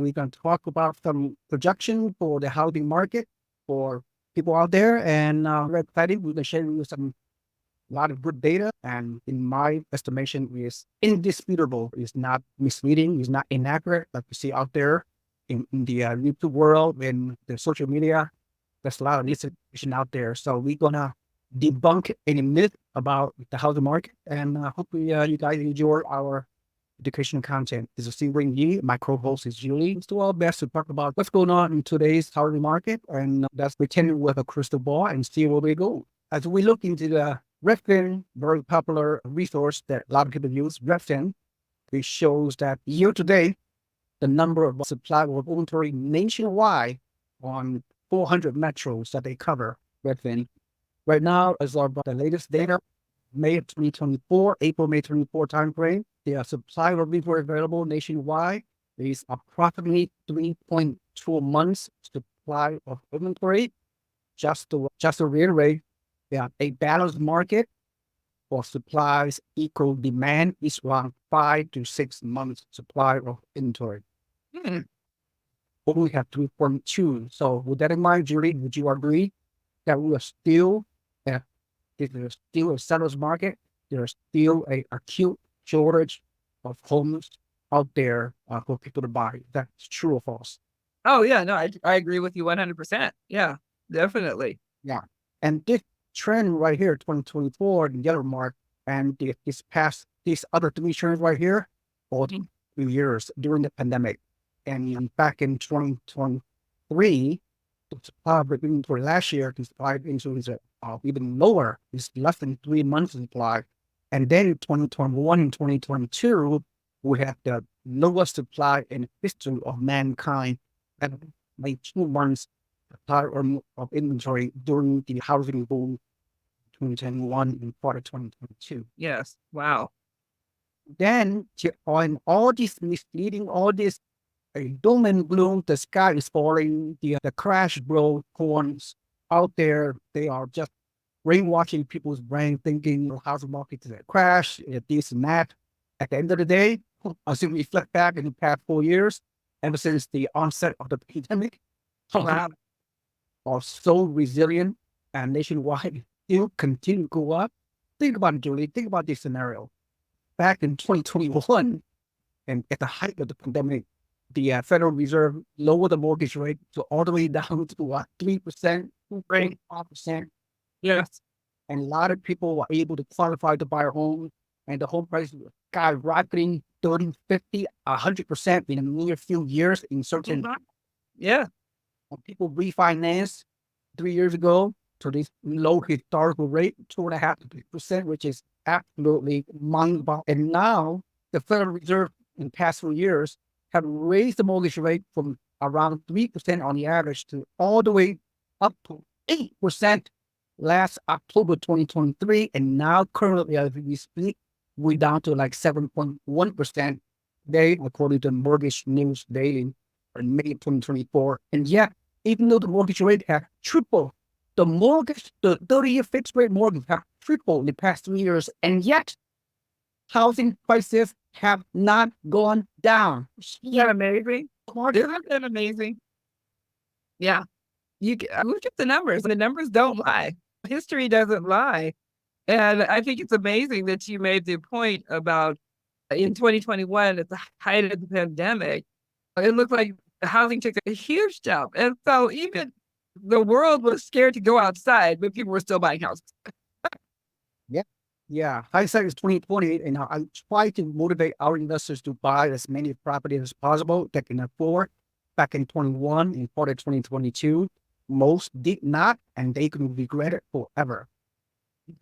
We're going to talk about some projection for the housing market for people out there. And very excited. We're going to share with you some a lot of good data. And in my estimation, is indisputable. It's not misleading. It's not inaccurate like you see out there in the YouTube world, in the social media. There's a lot of misinformation out there. So we're going to debunk any myth about the housing market. And hopefully you guys enjoy our educational content. This is Seewing Yee. My co-host is Julie. Let's do our best to talk about what's going on in today's housing market, and that's pretending with a crystal ball and see where we go. As we look into the Redfin, very popular resource that a lot of people use, Redfin, it shows that year to date, the number of supply of inventory nationwide on 400 metros that they cover, Redfin. Right now, as of the latest data, May of 2024, May 24 timeframe, the supply of inventory available nationwide is approximately 3.2 months supply of inventory. Just to reiterate, a balanced market for supplies equal demand is around 5 to 6 months supply of inventory. But we have 3.2. So with that in mind, Julie, would you agree that we are still there's still a seller's market? There's still a acute shortage of homes out there for people to buy. That's true or false? Oh yeah, no, I agree with you 100%. Yeah, definitely. Yeah. And this trend right here, 2024, the yellow mark, and these other three trends right here, for 2 years during the pandemic. And back in 2023, the supply of inventory last year, the supply of inventory is even lower. It's less than 3 months supply. And then in 2021 and 2022, we have the lowest supply in the history of mankind, and like 2 months supply of inventory during the housing boom 2021 and part of 2022. Yes. Wow. Then on all this misleading, all this doom and gloom, the sky is falling, the crash bro horns out there, they are just brainwashing people's brain, thinking the housing market is a crash, this and that. At the end of the day, as we reflect back in the past 4 years, ever since the onset of the pandemic, Wow. are so resilient and nationwide still continue to go up. Think about it, Julie. Think about this scenario. Back in 2021, and at the height of the pandemic, the Federal Reserve lowered the mortgage rate to all the way down to what, 3%, 5%. Yes. And a lot of people were able to qualify to buy a home, and the home price was skyrocketing 30, 50, 100% in a mere few years in certain. Yeah. When people refinance 3 years ago to this low historical rate, 2.5 to 3%, which is absolutely mind-boggling. And now the Federal Reserve in the past few years have raised the mortgage rate from around 3% on the average to all the way up to 8% last October 2023. And now currently, as we speak, we're down to like 7.1% today, according to Mortgage News Daily in May 2024. And yet, even though the mortgage rate has tripled, the 30-year fixed rate mortgage have tripled in the past 3 years, and yet housing prices have not gone down. Isn't that amazing? Isn't that amazing? Yeah. Look at the numbers. The numbers don't lie. History doesn't lie. And I think it's amazing that you made the point about in 2021, at the height of the pandemic, it looked like housing took a huge jump. And so even the world was scared to go outside, but people were still buying houses. Yeah. Yeah. Hindsight is 2020. And I try to motivate our investors to buy as many properties as possible that can afford. Back in 21 and part of 2022, most did not, and they can regret it forever.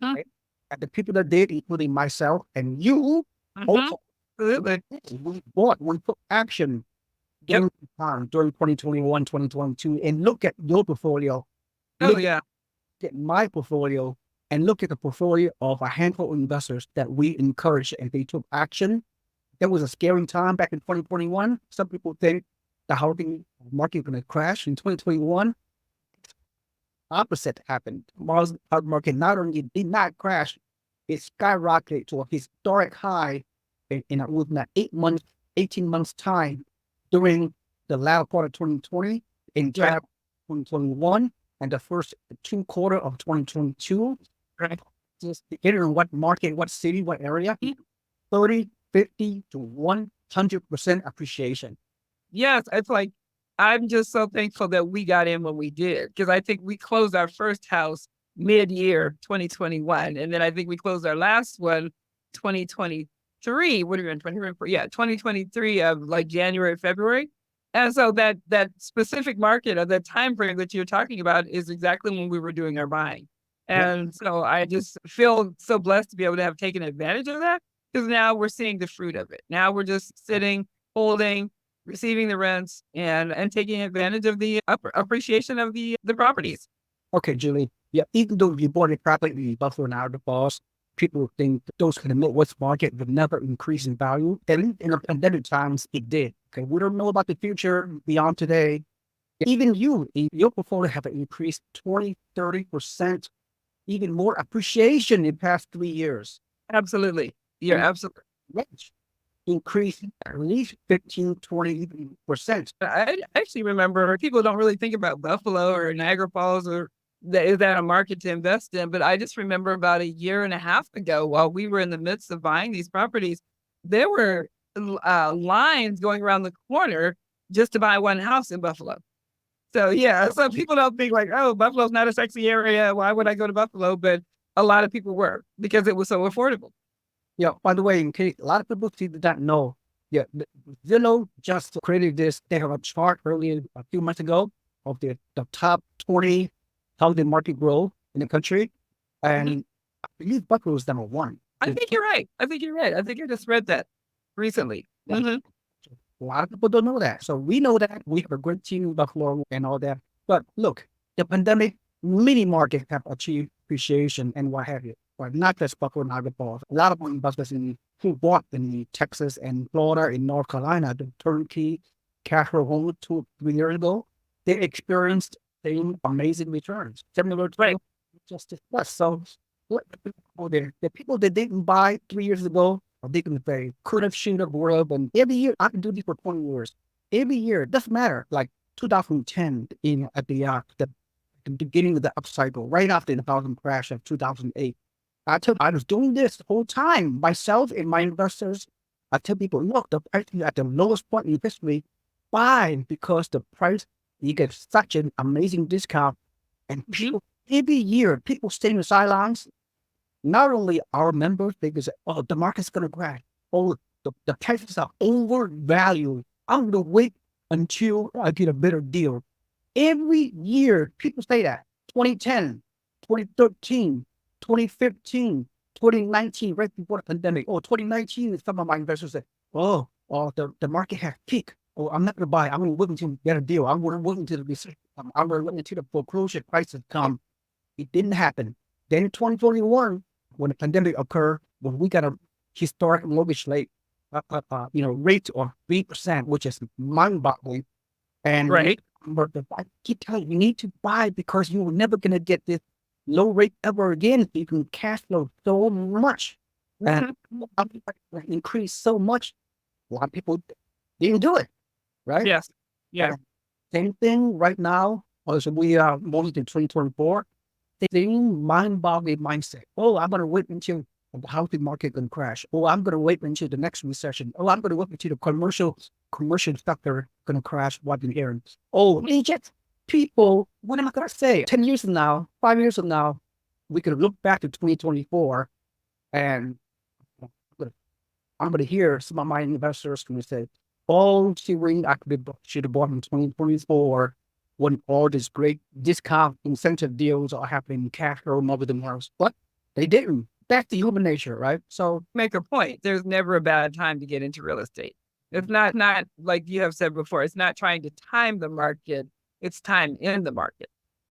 Right? And the people that did, including myself and you, also, Absolutely. we took action during 2021, 2022, and look at your portfolio. Look at my portfolio, and look at the portfolio of a handful of investors that we encouraged, and they took action. There was a scary time back in 2021. Some people think the housing market is going to crash in 2021. Opposite happened. Housing market not only did not crash, it skyrocketed to a historic high within 18 months time during the latter part of 2020, in January 2021, and the first 2 quarter of 2022. Right. Just depending on what market, what city, what area, 30, 50 to 100% appreciation. Yes, it's like I'm just so thankful that we got in when we did, because I think we closed our first house mid-year 2021, and then I think we closed our last one 2023. What are we in 2024? Yeah, 2023 of like January, February. And so that specific market or that time frame that you're talking about is exactly when we were doing our buying. Yeah. And so I just feel so blessed to be able to have taken advantage of that, because now we're seeing the fruit of it. Now we're just sitting, holding, receiving the rents, and taking advantage of the appreciation of the properties. Okay, Julie. Yeah, even though you bought a property in Buffalo and Niagara Falls, people think that those kind of Midwest market would never increase in value. And in the pandemic times, it did. Okay, we don't know about the future beyond today. Even your portfolio have increased 20, 30%, even more appreciation in the past 3 years. Absolutely. You're And absolutely. rents increased at least 15, 20%. I actually remember people don't really think about Buffalo or Niagara Falls or is that a market to invest in. But I just remember about a year and a half ago, while we were in the midst of buying these properties, there were lines going around the corner just to buy one house in Buffalo. So yeah, so people don't think like, oh, Buffalo's not a sexy area. Why would I go to Buffalo? But a lot of people were, because it was so affordable. Yeah, by the way, in case a lot of people did not know, yeah, Zillow just created this. They have a chart earlier a few months ago of the top 20 housing market growth in the country. And I believe Buffalo is number one. I think you're right. I think you're right. I think I just read that recently. Yeah. A lot of people don't know that. So we know that. We have a great team in Buffalo and all that. But look, the pandemic, many markets have achieved appreciation and what have you. But not just Buffalo and Niagara Falls. A lot of investors who bought in Texas and Florida and North Carolina, the turnkey cash flow home 2 3 years ago, they experienced same amazing returns. Similar to Right. just discussed. So what the people there, the people that didn't buy 3 years ago, or they can say could have, should have, would have, and every year I've been doing this for 20 years. Every year, it doesn't matter. Like 2010, at the beginning of the upcycle, right after the housing crash of 2008. I was doing this the whole time, myself and my investors. I tell people, look, the price is at the lowest point in history. Buy, because the price, you get such an amazing discount. And people, every year, people stay in the sidelines. Not only our members, they can say, oh, the market's going to crash. Oh, the prices are overvalued. I'm going to wait until I get a better deal. Every year, people say that. 2010, 2013, 2015, 2019, right before the pandemic. Oh, 2019, some of my investors said, oh, the market has peaked. Oh, I'm not going to buy. I'm going to wait until get a deal. I'm going to wait until the recession. I'm going to wait until the foreclosure crisis come. It didn't happen. Then in 2021, when the pandemic occurred, when we got a historic mortgage rate, rate of 3%, which is mind-boggling. And Right. I keep telling you, you need to buy, because you're never going to get this low rate ever again. You can cash flow so much and increase so much. A lot of people didn't do it, right? Yes. Yeah. Same thing right now. Also, we are moving to 2024. Same mind-boggling mindset. Oh, I'm going to wait until the housing market can crash. Oh, I'm going to wait until the next recession. Oh, I'm going to wait until the commercial sector going to crash. What in here? Oh, Egypt people. What am I going to say? 10 years from now, 5 years from now, we can look back to 2024, and I'm going to hear some of my investors going to say, "Oh, Seewing, I should have bought in 2024 when all these great discount incentive deals are happening, cash flow over the months." But they didn't. That's the human nature, right? So Make a point. There's never a bad time to get into real estate. It's not like you have said before. It's not trying to time the market. It's time in the market.